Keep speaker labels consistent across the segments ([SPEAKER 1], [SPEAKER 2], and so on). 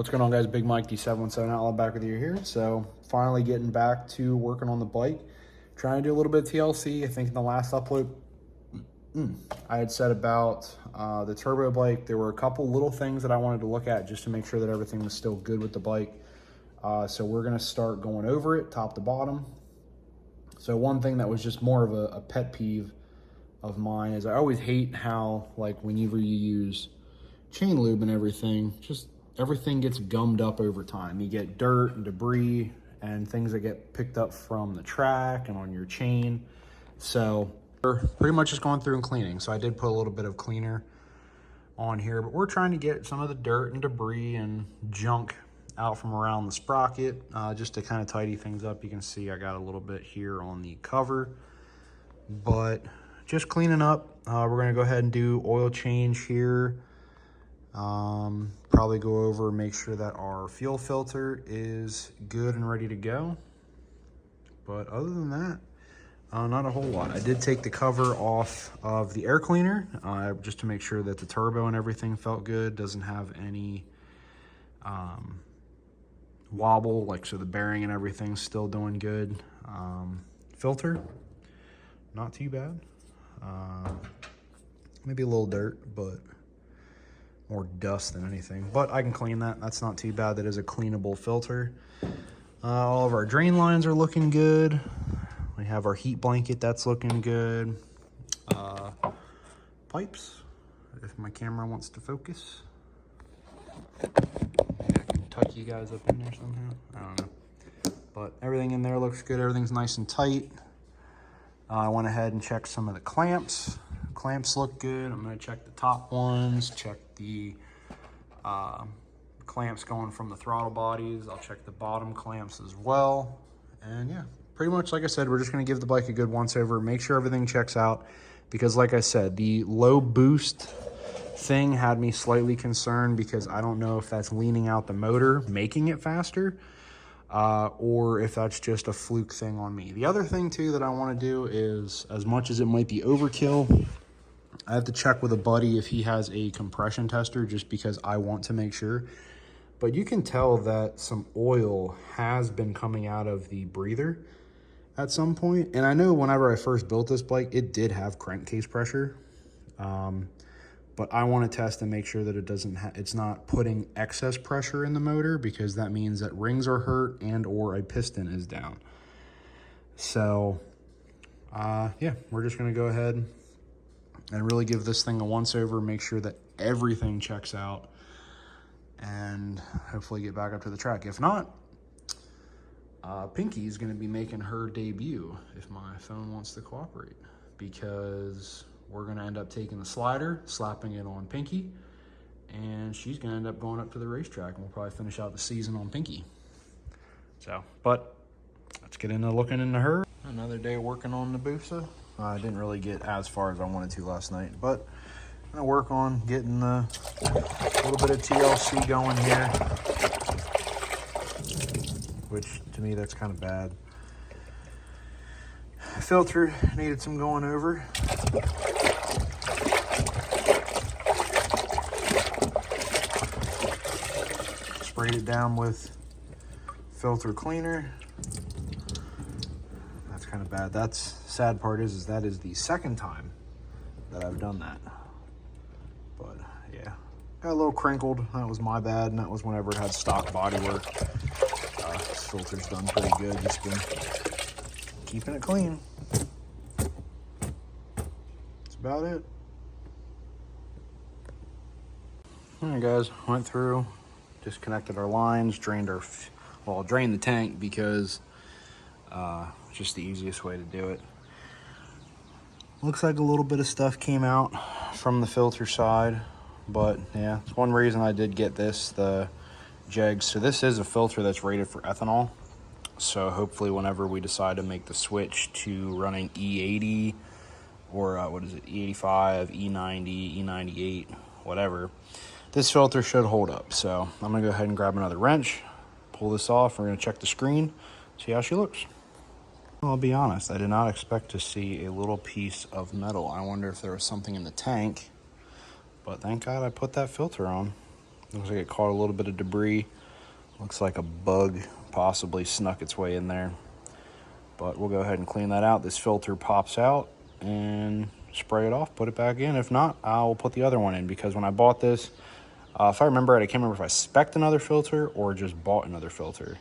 [SPEAKER 1] What's going on, guys? Big Mike, D717 Outlaw back with you here. So finally getting back to working on the bike, trying to do a little bit of TLC. I think in the last upload I had said about the turbo bike, there were a couple little things that I wanted to look at just to make sure that everything was still good with the bike. So we're going to start going over it top to bottom. So one thing that was just more of a pet peeve of mine is I always hate how, like, whenever you use chain lube and everything, just everything gets gummed up over time. You get dirt and debris and things that get picked up from the track and on your chain. So we're pretty much just going through and cleaning. So I did put a little bit of cleaner on here, but we're trying to get some of the dirt and debris and junk out from around the sprocket, just to kind of tidy things up. You can see I got a little bit here on the cover, but just cleaning up. We're going to go ahead and do oil change here. Probably go over, make sure that our fuel filter is good and ready to go. But other than that, not a whole lot. I did take the cover off of the air cleaner, just to make sure that the turbo and everything felt good, doesn't have any wobble, like, so the bearing and everything's still doing good. Filter, not too bad. Maybe a little dirt, but more dust than anything, but I can clean that. That's not too bad. That is a cleanable filter. All of our drain lines are looking good. We have our heat blanket, that's looking good. Pipes, if my camera wants to focus. Maybe I can tuck you guys up in there somehow. I don't know. But everything in there looks good. Everything's nice and tight. I went ahead and checked some of the clamps. Clamps look good. I'm going to check the top ones, check the clamps going from the throttle bodies. I'll check the bottom clamps as well. And yeah, pretty much like I said, we're just going to give the bike a good once over, make sure everything checks out, because like I said, the low boost thing had me slightly concerned, because I don't know if that's leaning out the motor, making it faster, or if that's just a fluke thing on me. The other thing too that I want to do is, as much as it might be overkill, I have to check with a buddy if he has a compression tester, just because I want to make sure. But you can tell that some oil has been coming out of the breather at some point. And I know whenever I first built this bike, it did have crankcase pressure. But I want to test and make sure that it's not putting excess pressure in the motor, because that means that rings are hurt and or a piston is down. So yeah, we're just going to go ahead and really give this thing a once over, make sure that everything checks out, and hopefully get back up to the track. If not, Pinky is going to be making her debut, if my phone wants to cooperate, because we're going to end up taking the slider, slapping it on Pinky, and she's going to end up going up to the racetrack, and we'll probably finish out the season on Pinky. So, but let's get into looking into her. Another day working on the Busa. I didn't really get as far as I wanted to last night, but I'm going to work on getting a little bit of TLC going here, which to me, that's kind of bad. Filter needed some going over. Sprayed it down with filter cleaner. That's kind of bad. That's sad part is that is the second time that I've done that. But yeah, got a little crinkled. That was my bad, and that was whenever it had stock bodywork. This filter's done pretty good. Just been keeping it clean. That's about it. All right, guys, went through, disconnected our lines, drained the tank, because it's just the easiest way to do it. Looks like a little bit of stuff came out from the filter side, but yeah, it's one reason I did get the jegs. So this is a filter that's rated for ethanol. So hopefully whenever we decide to make the switch to running E80 or what is it, E85, E90, E98, whatever, this filter should hold up. So I'm gonna go ahead and grab another wrench, pull this off. We're gonna check the screen, see how she looks. Well, I'll be honest, I did not expect to see a little piece of metal. I wonder if there was something in the tank, but thank God I put that filter on. Looks like it caught a little bit of debris. Looks like a bug possibly snuck its way in there. But we'll go ahead and clean that out. This filter pops out and spray it off, put it back in. If not, I'll put the other one in, because when I bought this, if I remember right, I can't remember if I spec'd another filter or just bought another filter.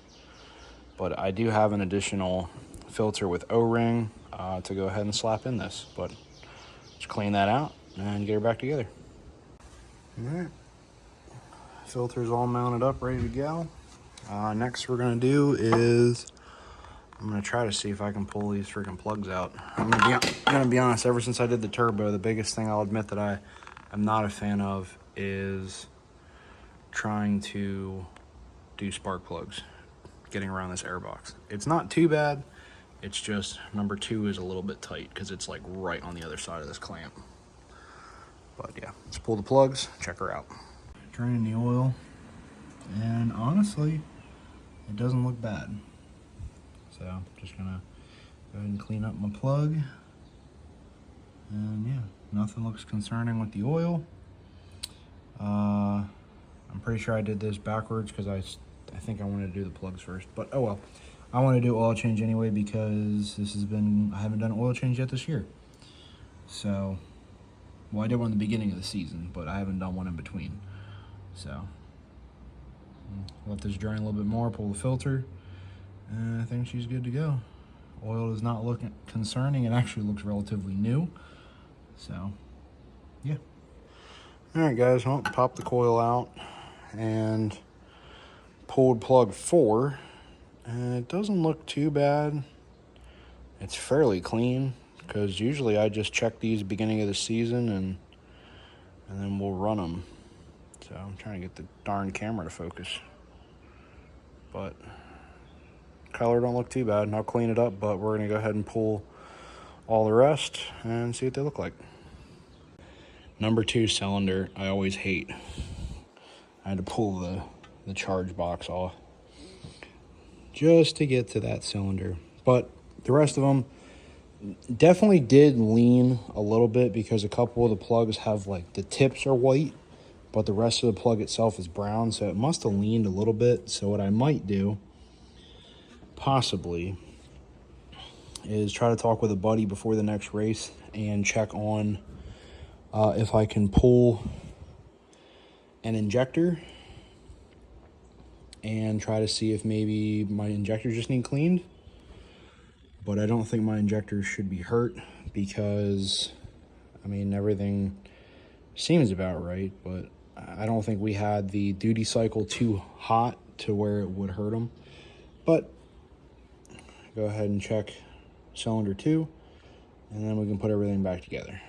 [SPEAKER 1] But I do have an additional filter with O-ring to go ahead and slap in this. But let's clean that out and get her back together. All right. Filter's all mounted up, ready to go. Next we're gonna do is, I'm gonna try to see if I can pull these freaking plugs out. I'm gonna be honest, ever since I did the turbo, the biggest thing I'll admit that I am not a fan of is trying to do spark plugs, getting around this air box. It's not too bad, it's just number 2 is a little bit tight because it's like right on the other side of this clamp. But yeah, let's pull the plugs, check her out. Draining the oil, and honestly, it doesn't look bad. So I'm just gonna go ahead and clean up my plug. And yeah, nothing looks concerning with the oil. I'm pretty sure I did this backwards because I think I wanted to do the plugs first, but oh well. I want to do oil change anyway because I haven't done an oil change yet this year. So, well, I did one in the beginning of the season, but I haven't done one in between. So, let this drain a little bit more, pull the filter, and I think she's good to go. Oil does not look concerning. It actually looks relatively new. So, yeah. All right, guys, well, pop the coil out and pulled plug 4, and it doesn't look too bad. It's fairly clean, because usually I just check these beginning of the season and then we'll run them. So I'm trying to get the darn camera to focus. But color don't look too bad, and I'll clean it up, but we're gonna go ahead and pull all the rest and see what they look like. Number 2 cylinder, I always hate. I had to pull the charge box off just to get to that cylinder. But the rest of them definitely did lean a little bit, because a couple of the plugs have, like, the tips are white, but the rest of the plug itself is brown, so it must have leaned a little bit. So what I might do, possibly, is try to talk with a buddy before the next race and check on if I can pull an injector and try to see if maybe my injectors just need cleaned. But I don't think my injectors should be hurt, because, I mean, everything seems about right, but I don't think we had the duty cycle too hot to where it would hurt them. But go ahead and check cylinder 2, and then we can put everything back together.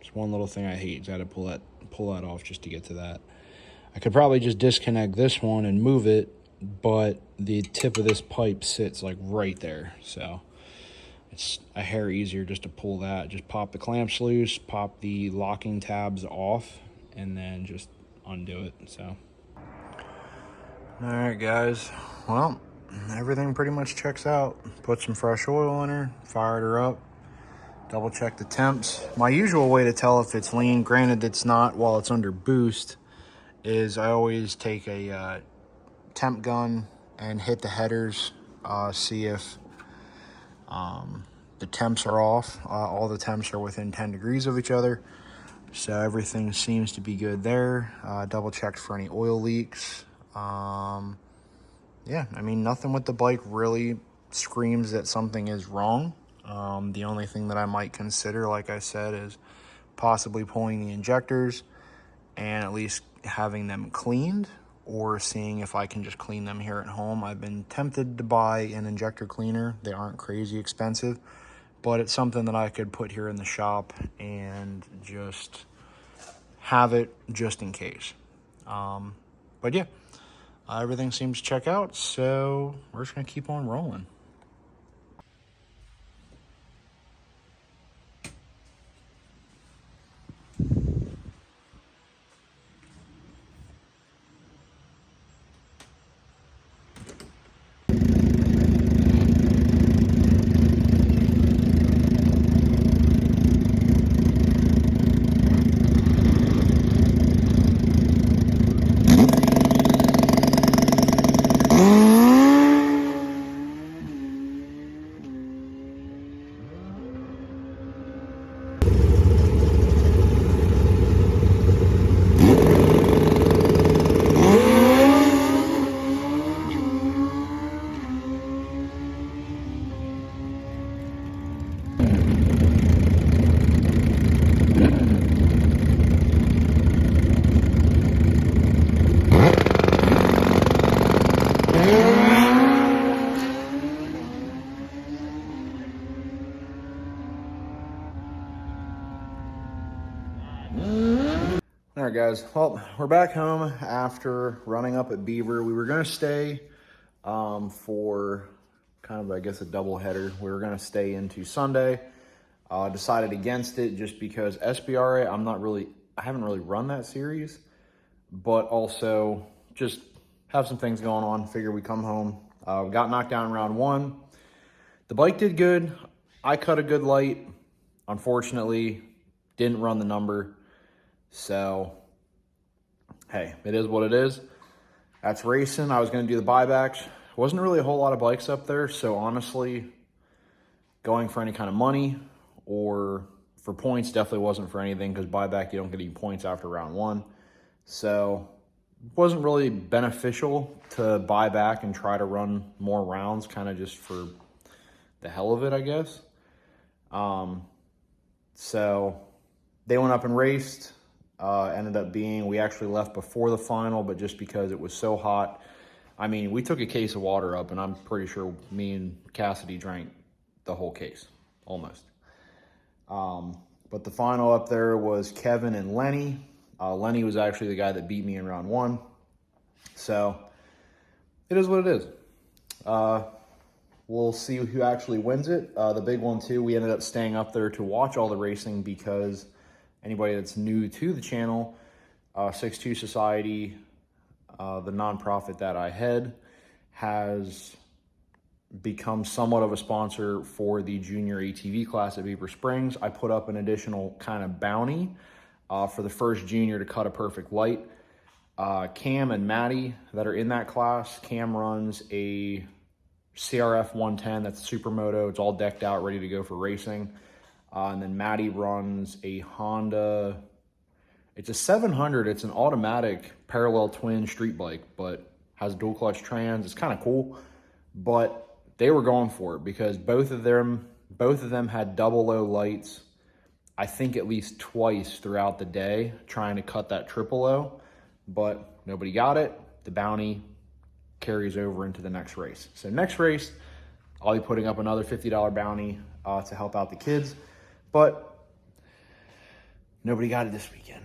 [SPEAKER 1] It's one little thing I hate, is I had to pull that off just to get to that. I could probably just disconnect this one and move it, but the tip of this pipe sits like right there, so it's a hair easier just to pull that. Just pop the clamps loose, pop the locking tabs off, and then just undo it. So, all right, guys, well, everything pretty much checks out. Put some fresh oil in her, fired her up, double check the temps. My usual way to tell if it's lean, granted it's not while it's under boost, is I always take a temp gun and hit the headers, see if the temps are off. All the temps are within 10 degrees of each other, so everything seems to be good there. Double checked for any oil leaks. Yeah, I mean, nothing with the bike really screams that something is wrong. The only thing that I might consider, like I said, is possibly pulling the injectors and at least having them cleaned, or seeing if I can just clean them here at home. I've been tempted to buy an injector cleaner. They aren't crazy expensive, but it's something that I could put here in the shop and just have it just in case. But yeah, everything seems to check out, so we're just gonna keep on rolling. guys, well, we're back home after running up at Beaver. We were going to stay for kind of, I guess, a double header. We were going to stay into Sunday. Decided against it just because SBRA, I haven't really run that series, but also just have some things going on. Figure we come home. We got knocked down in round 1. The bike did good. I cut a good light. Unfortunately, didn't run the number. So, hey, it is what it is. That's racing. I was going to do the buybacks. Wasn't really a whole lot of bikes up there. So, honestly, going for any kind of money or for points definitely wasn't for anything, because buyback, you don't get any points after round 1. So, it wasn't really beneficial to buy back and try to run more rounds, kind of just for the hell of it, I guess. So, they went up and raced. Ended up being, we actually left before the final, but just because it was so hot. I mean, we took a case of water up, and I'm pretty sure me and Cassidy drank the whole case, almost. But the final up there was Kevin and Lenny. Lenny was actually the guy that beat me in round 1. So, it is what it is. We'll see who actually wins it. The big one, too, we ended up staying up there to watch all the racing because anybody that's new to the channel, 6'2 Society, the nonprofit that I head, has become somewhat of a sponsor for the junior ATV class at Beaver Springs. I put up an additional kind of bounty for the first junior to cut a perfect light. Cam and Maddie that are in that class, Cam runs a CRF 110, that's Supermoto. It's all decked out, ready to go for racing. And then Maddie runs a Honda, it's a 700. It's an automatic parallel twin street bike, but has dual clutch trans. It's kind of cool, but they were going for it because both of them had double low lights, I think at least twice throughout the day, trying to cut that triple low, but nobody got it. The bounty carries over into the next race. So next race, I'll be putting up another $50 bounty to help out the kids. But nobody got it this weekend.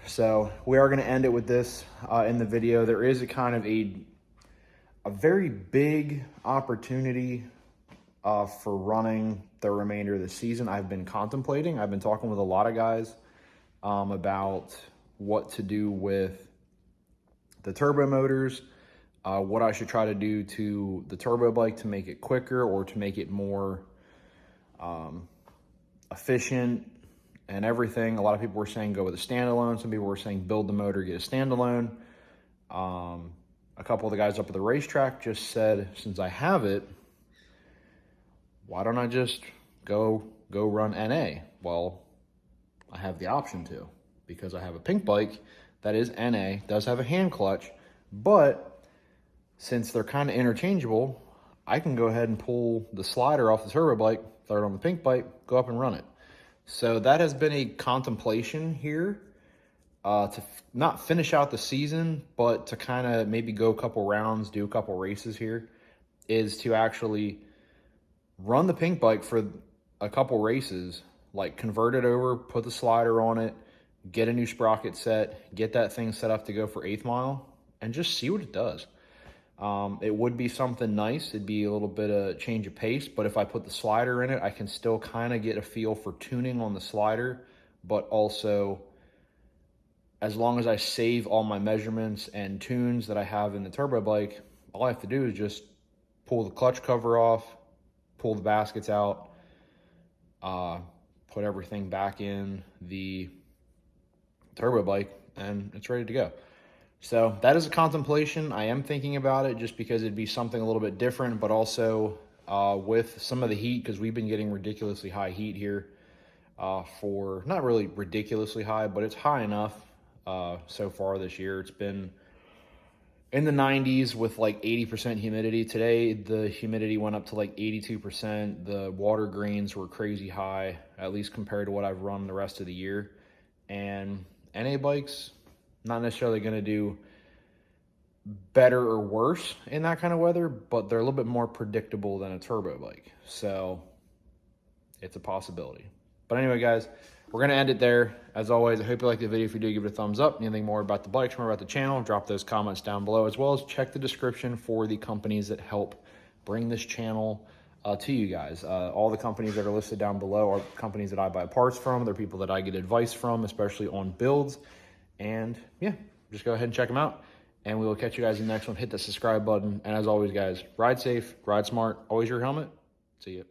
[SPEAKER 1] So we are going to end it with this in the video. There is a kind of a very big opportunity for running the remainder of the season. I've been contemplating. I've been talking with a lot of guys about what to do with the turbo motors, what I should try to do to the turbo bike to make it quicker or to make it more efficient and everything. A lot of people were saying go with a standalone. Some people were saying build the motor, get a standalone. A couple of the guys up at the racetrack just said, since I have it, why don't I just go run NA? Well, I have the option to, because I have a pink bike that is NA, does have a hand clutch, but since they're kind of interchangeable, I can go ahead and pull the slider off the turbo bike, throw it on the pink bike, go up and run it. So that has been a contemplation here to not finish out the season, but to kind of maybe go a couple rounds, do a couple races here, is to actually run the pink bike for a couple races, like convert it over, put the slider on it, get a new sprocket set, get that thing set up to go for 8th mile, and just see what it does. It would be something nice. It'd be a little bit of change of pace, but if I put the slider in it, I can still kind of get a feel for tuning on the slider, but also as long as I save all my measurements and tunes that I have in the turbo bike, all I have to do is just pull the clutch cover off, pull the baskets out, put everything back in the turbo bike, and it's ready to go. So that is a contemplation. I am thinking about it just because it'd be something a little bit different, but also with some of the heat, because we've been getting ridiculously high heat here for, not really ridiculously high, but it's high enough so far this year. It's been in the 90s with like 80% humidity. Today, the humidity went up to like 82%. The water greens were crazy high, at least compared to what I've run the rest of the year. And NA bikes, not necessarily going to do better or worse in that kind of weather, but they're a little bit more predictable than a turbo bike. So it's a possibility. But anyway, guys, we're going to end it there. As always, I hope you liked the video. If you do, give it a thumbs up. Anything more about the bikes, more about the channel, drop those comments down below, as well as check the description for the companies that help bring this channel to you guys. All the companies that are listed down below are companies that I buy parts from. They're people that I get advice from, especially on builds. And yeah, just go ahead and check them out. And we will catch you guys in the next one. Hit the subscribe button. And as always, guys, ride safe, ride smart, always your helmet. See ya.